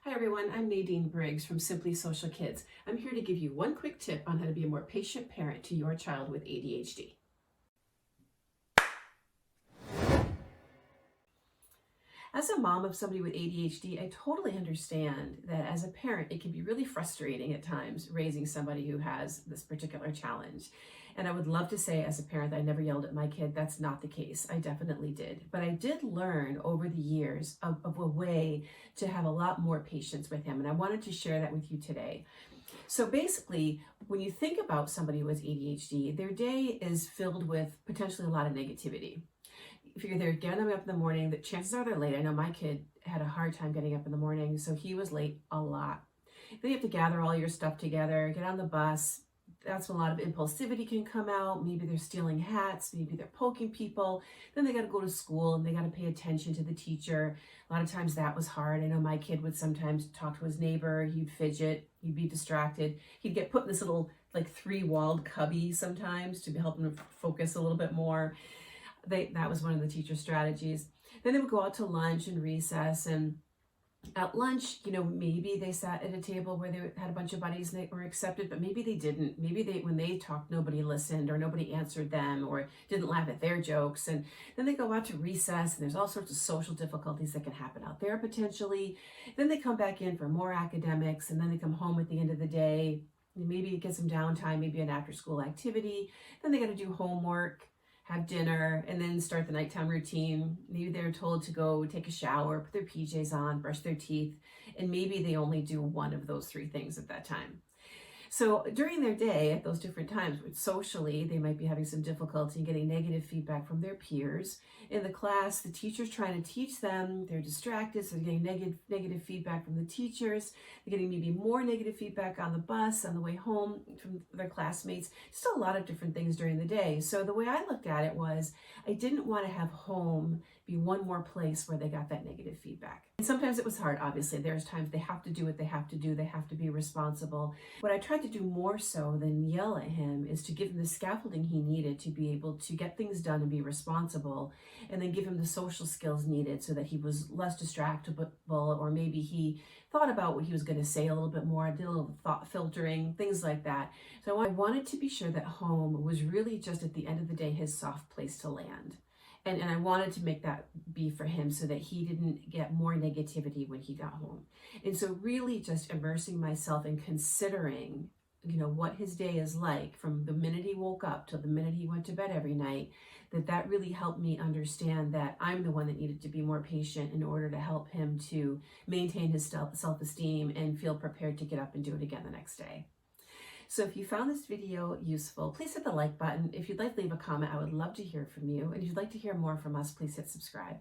Hi everyone, I'm Nadine Briggs from Simply Social Kids. I'm here to give you one quick tip on how to be a more patient parent to your child with ADHD. As a mom of somebody with ADHD, I totally understand that as a parent, it can be really frustrating at times raising somebody who has this particular challenge. And I would love to say as a parent that I never yelled at my kid. That's not the case. I definitely did. But I did learn over the years of a way to have a lot more patience with him. And I wanted to share that with you today. So basically, when you think about somebody with ADHD, their day is filled with potentially a lot of negativity. If you're there getting up in the morning, the chances are they're late. I know my kid had a hard time getting up in the morning, so he was late a lot. Then you have to gather all your stuff together, get on the bus. That's when a lot of impulsivity can come out. Maybe they're stealing hats, maybe they're poking people. Then they got to go to school and they got to pay attention to the teacher. A lot of times that was hard. I know my kid would sometimes talk to his neighbor, he'd fidget, he'd be distracted. He'd get put in this little like 3-walled cubby sometimes to help him focus a little bit more. That was one of the teacher strategies. Then they would go out to lunch and recess, and at lunch, maybe they sat at a table where they had a bunch of buddies and they were accepted, but maybe they didn't. Maybe when they talked, nobody listened or nobody answered them or didn't laugh at their jokes. And then they go out to recess and there's all sorts of social difficulties that can happen out there potentially. Then they come back in for more academics, and then they come home at the end of the day. Maybe get some downtime, maybe an after school activity. Then they got to do homework, have dinner, and then start the nighttime routine. Maybe they're told to go take a shower, put their PJs on, brush their teeth, and maybe they only do one of those 3 things at that time. So during their day at those different times, socially, they might be having some difficulty getting negative feedback from their peers. In the class, the teacher's trying to teach them, they're distracted, so they're getting negative feedback from the teachers. They're getting maybe more negative feedback on the bus, on the way home from their classmates. Just a lot of different things during the day. So the way I looked at it was, I didn't want to have home be one more place where they got that negative feedback. And sometimes it was hard, obviously. There's times they have to do what they have to do. They have to be responsible. What I tried to do more so than yell at him is to give him the scaffolding he needed to be able to get things done and be responsible, and then give him the social skills needed so that he was less distractible, or maybe he thought about what he was going to say a little bit more, did a little thought filtering, things like that. So I wanted to be sure that home was really just at the end of the day his soft place to land. And I wanted to make that be for him so that he didn't get more negativity when he got home. And so really just immersing myself in considering, what his day is like from the minute he woke up till the minute he went to bed every night, that really helped me understand that I'm the one that needed to be more patient in order to help him to maintain his self-esteem and feel prepared to get up and do it again the next day. So if you found this video useful, please hit the like button. If you'd like to leave a comment, I would love to hear from you. And if you'd like to hear more from us, please hit subscribe.